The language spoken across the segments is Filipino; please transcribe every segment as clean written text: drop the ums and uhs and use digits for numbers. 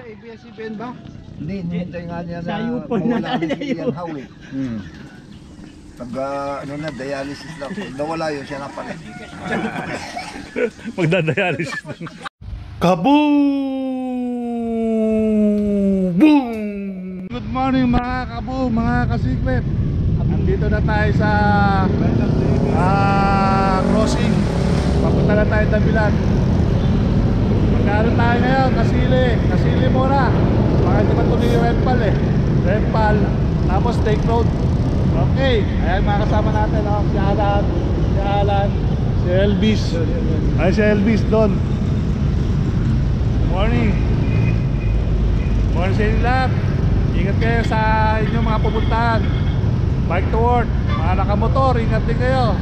ABS-CBN ba? Hindi, hinihintay nga niya na Sayupon na mawala tayo. si Ian Howe. Pag ano na, dialysis lang. Pag nawala yun, siya na pala. Magdadialysis. Kaboom! Boom! Good morning mga kaboom, mga kasiklet. Nandito na tayo sa crossing. Papunta na tayo Dabilan. Magkaroon tayo ngayon, Kasili muna. Baka hindi matuloy yung Redpal Redpal, tapos Take Road. Okay, ayan mga kasama natin, si Alan, si Elvis. Ay, si Elvis doon. Morning sa inyo lahat. Ingat kayo sa inyong mga pupuntahan. Bike to work, mga nakamotor, ingat din kayo.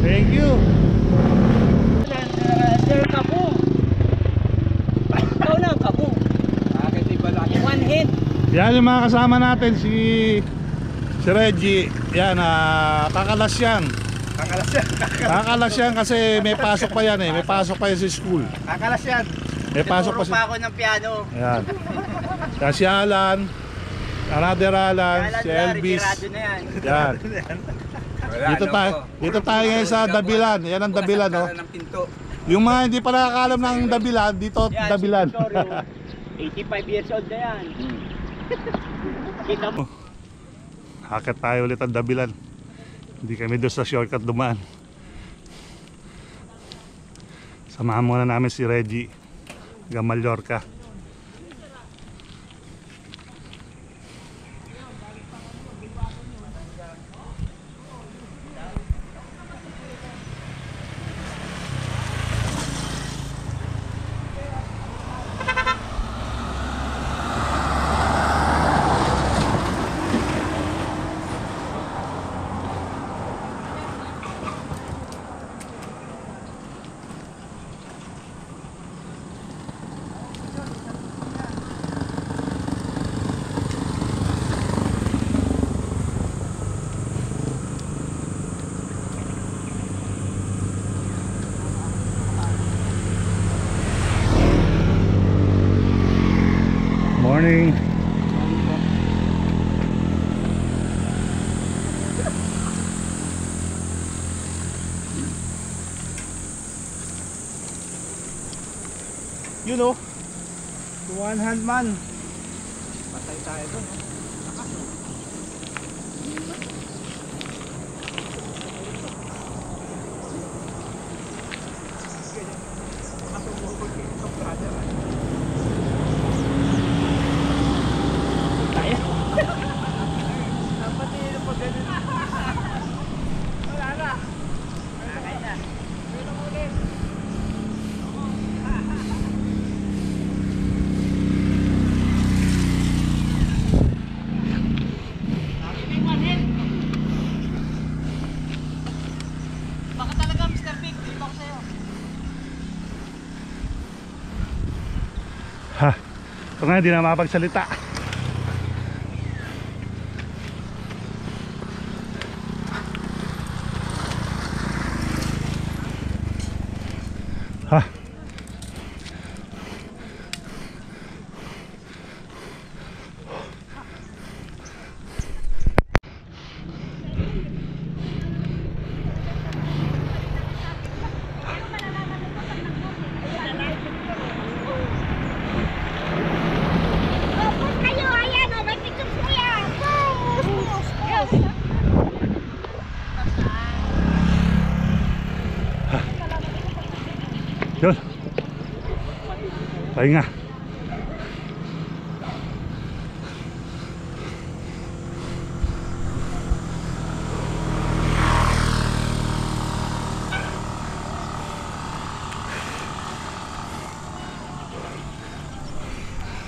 Thank you. Sir Kabu. Ikaw na ang Kabu. Bakit iba lang? One hit. Yan yung mga kasama natin, si Reggie. Yan, kakalas yan. Kakalas yan kasi may pasok pa yan may pasok pa yan sa school. Kakalas yan. May pasok pa ako ng piano. Ayan. Yan si Alan, another Alan, si Elvis. Yan. Dito tayo ngayon sa Dabilan. Yan ang Dabilan, no? Yung mga hindi pa nakakalam ng Dabilan, dito Yan, Dabilan. 85 years old na yan. Kita mo. Hakit tayo ulit ang Dabilan. Hindi kami doon sa shortcut dumaan. Samahan muna namin si Reggie hanggang Mallorca. Morning. You know, one hand man. Patay tayo doon. Ha, ito nga hindi na makapagsalita. Ha. Yun. Pahinga.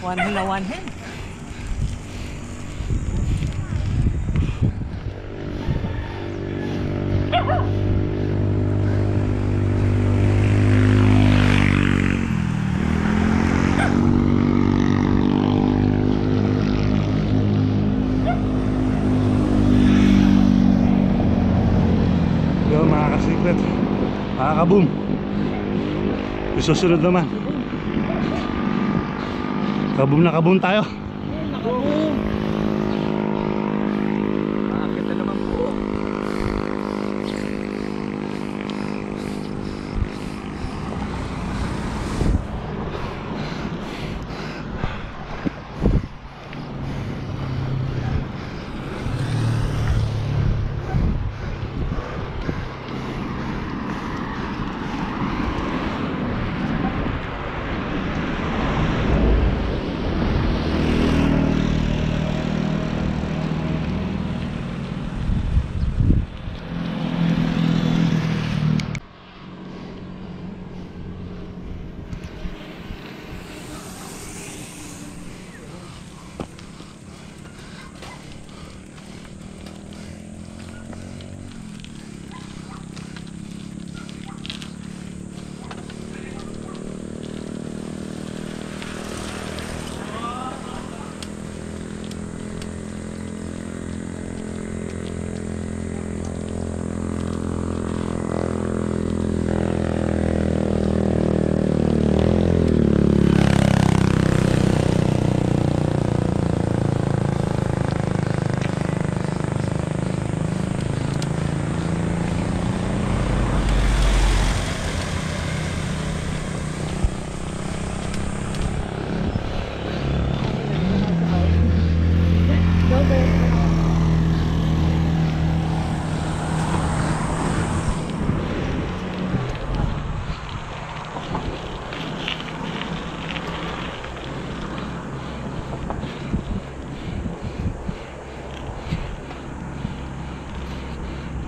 One hand na one hand. Yun mga kasiklet, mga kaboom. Yung susunod naman Kabum na kabum tayo. Nakaboom. Aakit na naman po.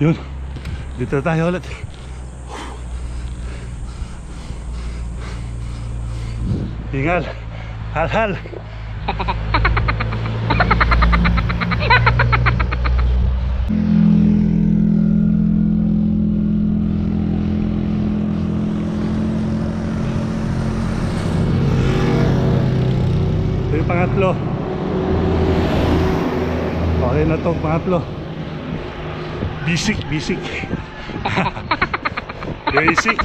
Yun, dito tayo ulit. Hingal, hal-hal. Ito yung pangatlo. Okay na to, pangatlo. Bisik, bisik. Basic.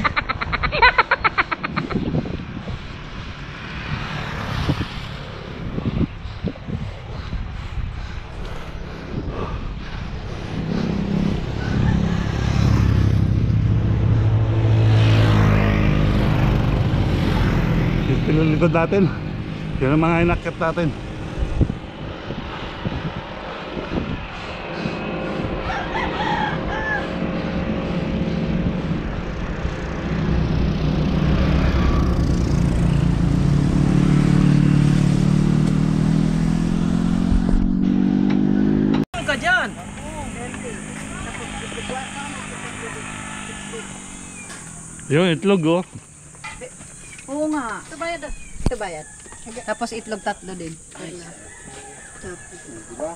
Yung likod natin, yun ang mga inakit natin. Ka dyan. Yung itlog oh. Oo nga. Ito bayad. Ito bayad. Tapos itlog tatlo din.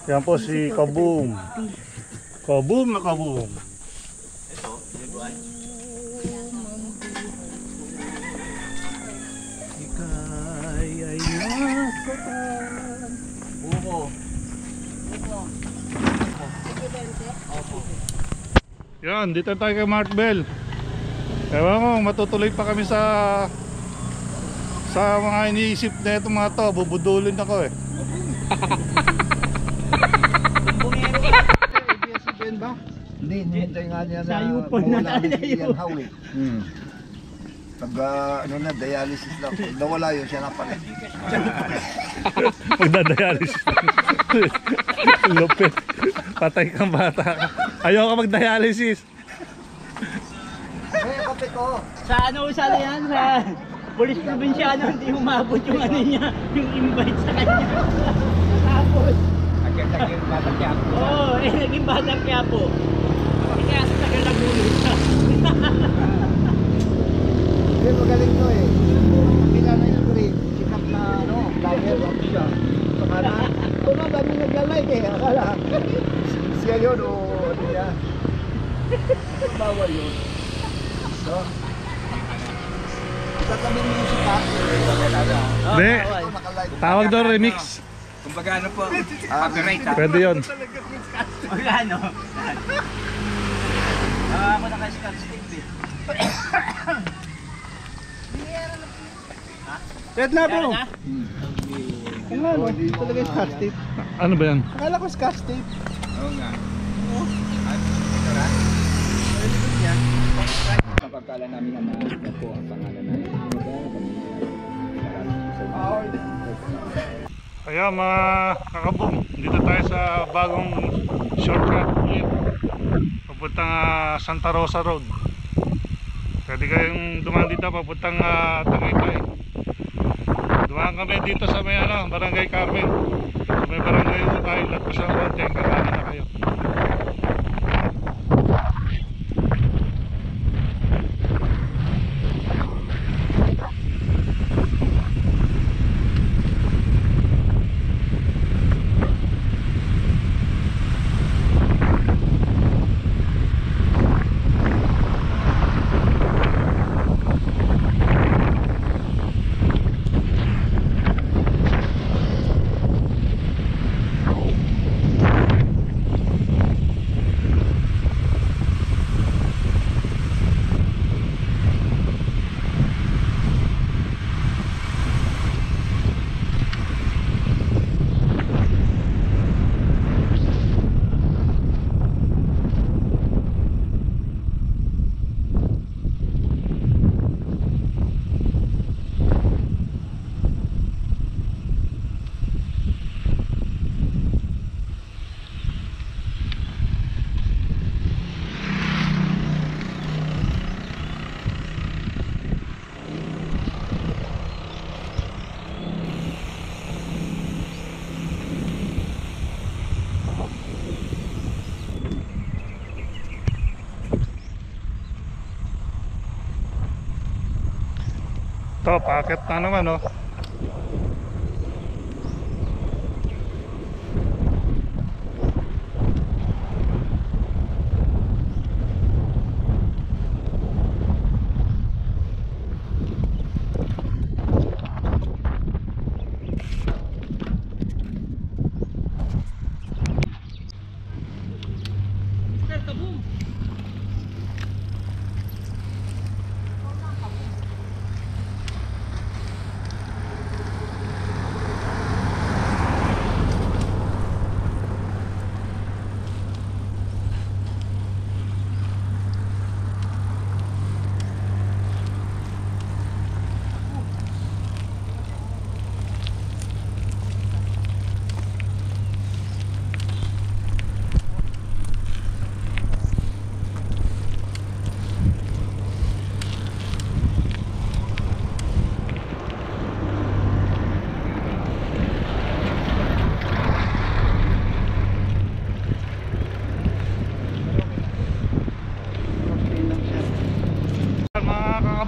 Yan po si Kabum. Kabum na Kabum. Ika'y ay nasaan. Buko. Yan, dito tayo kay Mart Bell. Ewan ko, matutuloy pa kami sa mga iniisip na itong mga to. Bubudulin ako eh. ABS-CBN ba? Hindi, hinihintay nga niya na Sayo po na mawala na si tayo. Ian Howe eh. Pag ano na, dialysis lang. Pag nawala yun, siya na pala. Magdadialysis. Lupit. Patay kang bata ka. Ayaw ka magdialysis. Eh, kape ko. Sa ano sa yan? Sa Police Provinciano, hindi umabot yung ano niya, yung invite sa kanya. Tapos, Agad-agad yung batakyak. oo, naging Batang Quiapo. Hindi kaya sa tagal na gulo siya. Hindi, magaling to eh. Kilala niya ko rin. Sikat na ano, vlogger ako siya. Saka na, ito na, dami naglalike eh. Akala. Siya yun o ano niya. Bawal yun. So, tatamin mo yung sikat. Hindi. Tawag doon remix. Kumbaga ano po, copyright ha. Pwede yun. Magkano? Ako naka-scotch tape eh. Red na bro. Kaya na? nga, no? Ito talaga yung scotch tape. Ano ba yan? Akala ko scotch tape. Oo nga. At ito na. Mapagkala namin ang mga po ang pangalan namin. Kaya mga kakabong, dito tayo sa bagong shortcut ulit. Papuntang Santa Rosa Road. Pwede kayong dumaan dito papuntang Tagaytay. Dumaan kami dito sa may Barangay Carmen. Sa may Barangay Ukay, lagpas ang konti, kakanan na kayo. Ito, packet na naman, oh.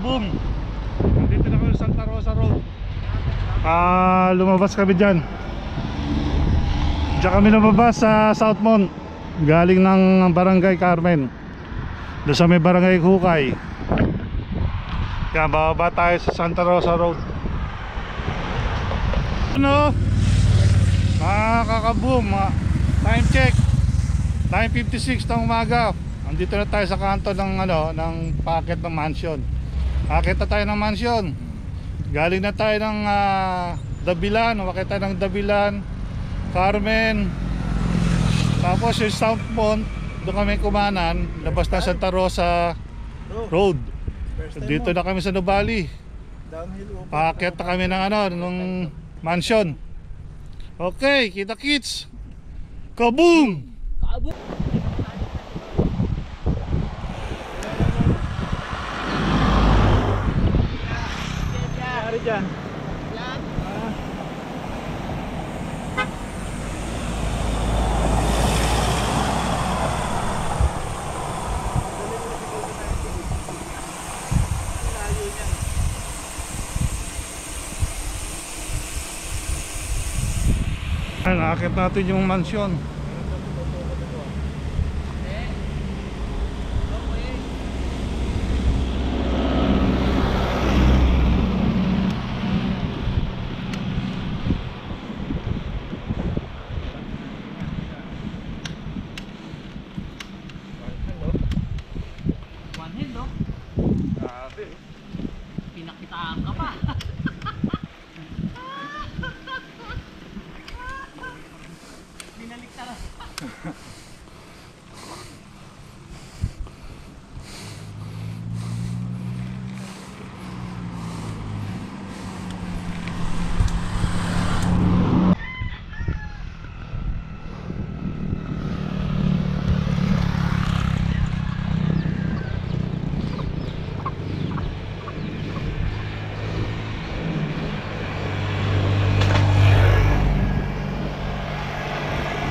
Boom! Dito na kami sa Santa Rosa Road. Lumabas kami dyan. Diyan kami lumabas sa Southmont, galing ng Barangay Carmen. Doon sa may Barangay Hukay. Kaya bababa tayo sa Santa Rosa Road. Ano? Mga kakaboom, time check 9:56 ng umaga. Andito na tayo sa kanto ng ng packet ng mansion. Akit na tayo ng mansion. Galing na tayo ng Dabilan, umakit tayo ng Dabilan, Carmen. Tapos yung Southmont, doon kami kumanan, labas na Santa Rosa Road. Dito na kami sa Nubali. Paakit na kami ng nung mansion. Okay, kita kits. Kaboom! Dyan. Nakakit natin yung mansion. Pinakitaan ka pa.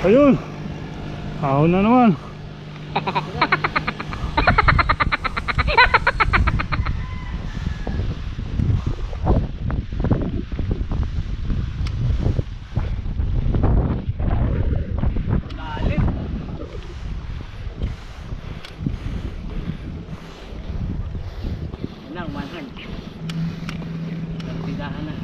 Ayun. Ahon na naman. Lang, 100. Tigahan na.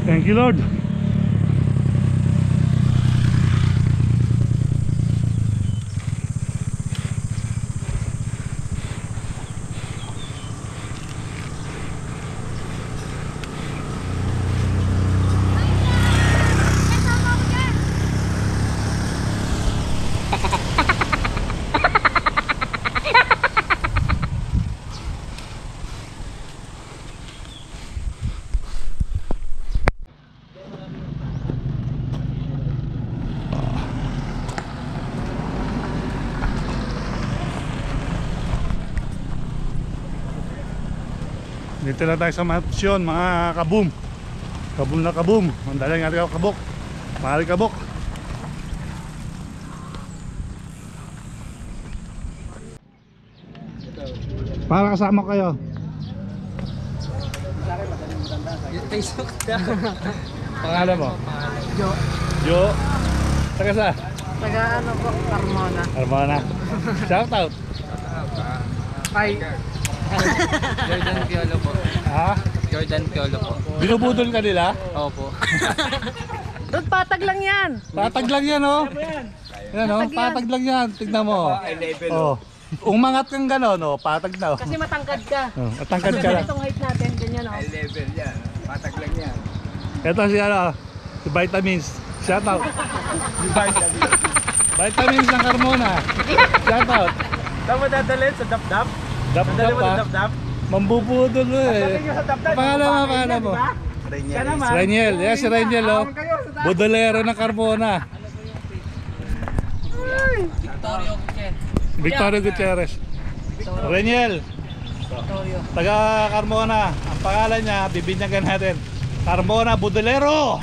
Thank you, Lord. Dito na tayo sa mansyon, mga kaboom. Kaboom na kaboom. Ang dalang nga kabok. Mahal kabok. Para kasama kayo. Pangalan mo? Jo. Taga sa? Taga ano po, Carmona. Armana. Shout out. Ay, Jordan Piolo po. Ha? Jordan Piolo po. Binubudol ka nila? Opo. doon patag lang yan. Patag lang yan, oh. Yan, oh. Patag lang yan. Tignan mo. Oh. Umangat kang gano'n, oh. Patag na, oh. Kasi matangkad ka. Oh, matangkad ka lang. Itong height natin, ganyan oh. High level yan. Patag lang yan. Ito si ano, si Vitamins. Shout out. Vitamins ng Carmona. Shout out. Tama dadalhin sa dap-dap? Dap-dap pa. Dap-dap? Mambubudol mo eh. Pangalan mo. Siya naman. Si Raniel. Yan si Raniel, oh. Budolero ng Carmona. Victorio Gutierrez. Raniel. Taga Carmona. Ang pangalan niya, bibinyagan natin. Carmona Budolero.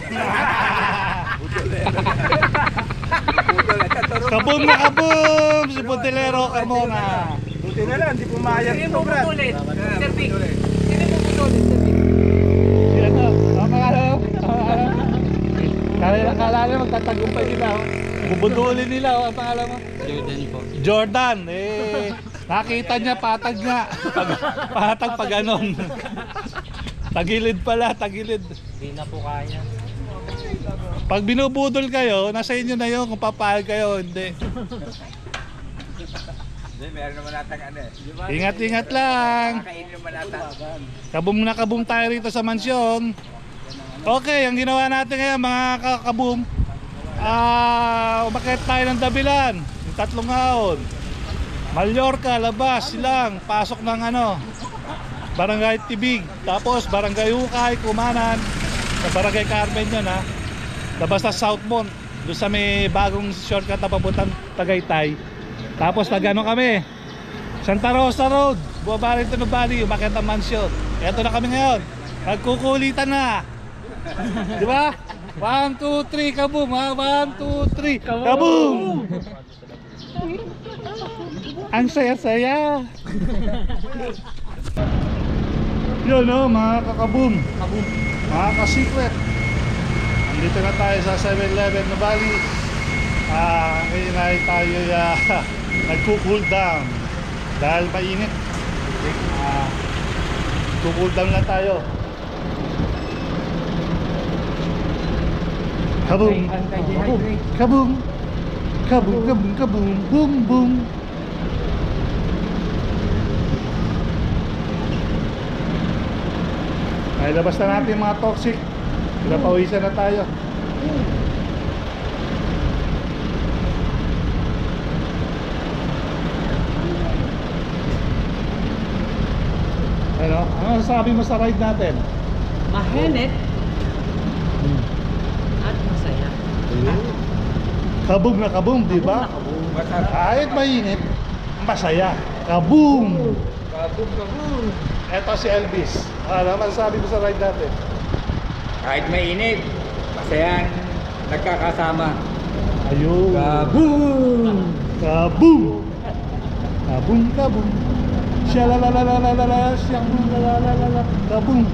Kaboom na kaboom! Si Budolero Carmona. Buti na lang, hindi pumayag ito, Brad. Sir Vic. Sino mo putulit, Sir Vic? Si ano? Ang pangalan mo? Kala nila magtatagumpay nila, oh. Bubudulin nila, oh. Ang pangalan mo? Jordan po. Jordan, eh. Nakita niya, patag nga. Patag pa ganon. Tagilid pala, tagilid. Hindi na po kaya. Pag binubudol kayo, nasa inyo na yun kung papayag kayo, hindi. Hindi, meron naman natang ano eh. Ingat-ingat lang. Kakainin naman natang. Kabum na kabum tayo rito sa mansyon. Okay, ang ginawa natin ngayon mga kakabum, umakyat tayo ng Dabilan, yung 3 haon. Mallorca, labas, silang, pasok ng ano, Barangay Tibig, tapos Barangay Hukay, Kumanan, Sa Barangay Carmen yun ha. Labas sa Southmont. Doon sa may bagong shortcut na papuntang Tagaytay. Tapos nag-ano kami, Santa Rosa Road, bumaba rin ito ng Bali, umakyat ang mansion. Eto na kami ngayon, nagkukulitan na. Di ba? 1, 2, 3, kaboom ha. 1, 2, 3, kaboom. Ang saya-saya. Yun o, mga kakaboom, mga ka-secret. Dito na tayo sa 7-Eleven na Bali. Ngayon ay tayo nagko-cool down dahil mainit. Cool down lang tayo. Kaboom, kaboom, kaboom, kaboom, kaboom, boom, boom. Ay, labas na natin mga toxic. Pinapawisan na tayo. Ano sabi mo sa ride natin? Mahenit at masaya. Kaboom na kaboom, di ba? Masarap. Kahit mainit, masaya. Kaboom! Kaboom. Eto si Elvis. Ano masasabi mo sa ride natin? Kahit mainit, masayang nagkakasama. Ayun. Kaboom! Kaboom! Kaboom, kaboom. Shalalalalala, shalalalalala. Kaboom!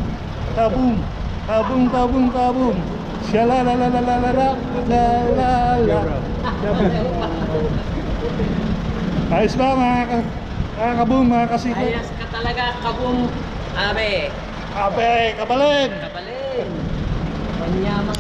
Kaboom! Kaboom, kaboom, kaboom. Shalalalalala, lalala. Ayos ba mga kaboom, mga kasikot? Ayos ka talaga, kabong abe. Abe, kabalin! Kabalin. Panyamang.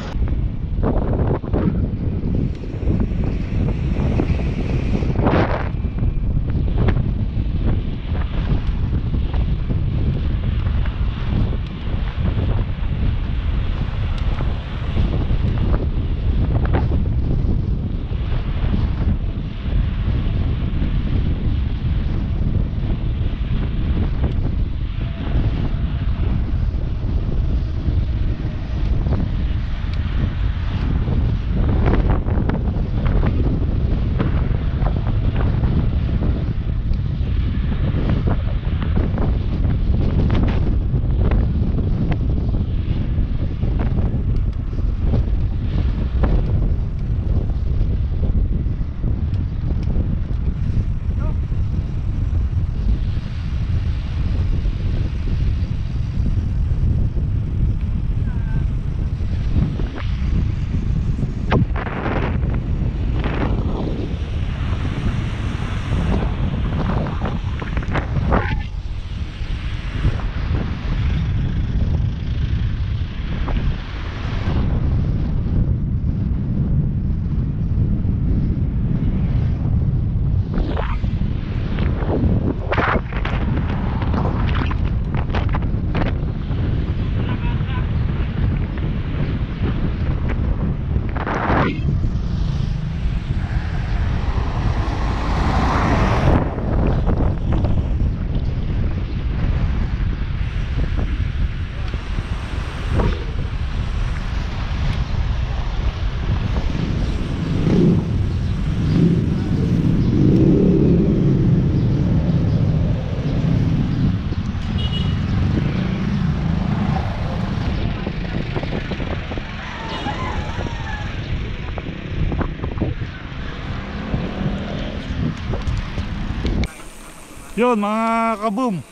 Yun mga kaboom,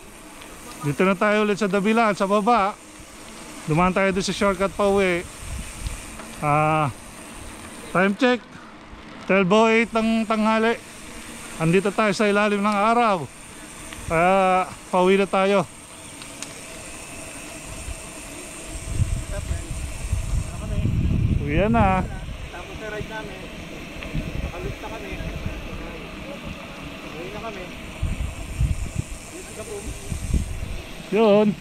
dito na tayo ulit sa Dabilan, sa baba. Dumaan tayo doon sa shortcut pa uwi. Time check 12:08 ng tanghali. Andito tayo sa ilalim ng araw. Kaya pauwi na tayo. Uwi na. Tapos sa ride namin, nakalut na kami. Uwi na kami. Yun,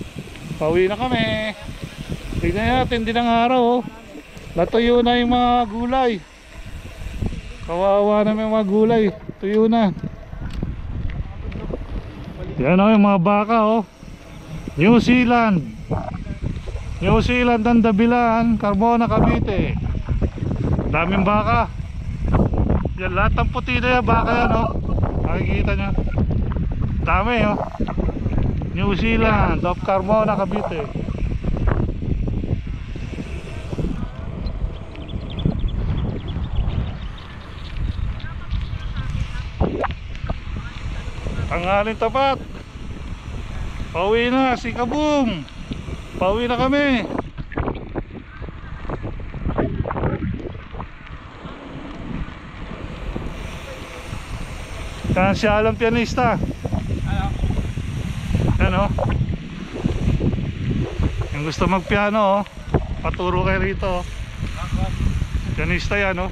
pauwi na kami. Tignan natin din ang araw oh. Natuyo na yung mga gulay. Kawawa naman yung mga gulay. Tuyo na. Yan oh, yung mga baka oh. New Zealand. New Zealand ang Dabilan, Carmona, Cavite. Daming baka. Yan, lahat ng puti na yan, baka yan, oh. Makikita nyo. Dami, oh. New Zealand, of Carmona, Cavite. Tanghalin tapat. Pauwi na, si Kaboom. Pauwi na kami. Yan si Alam pianista. Ano? Yung gusto magpiano, oh. Paturo kayo rito, oh. Pianista yan, oh.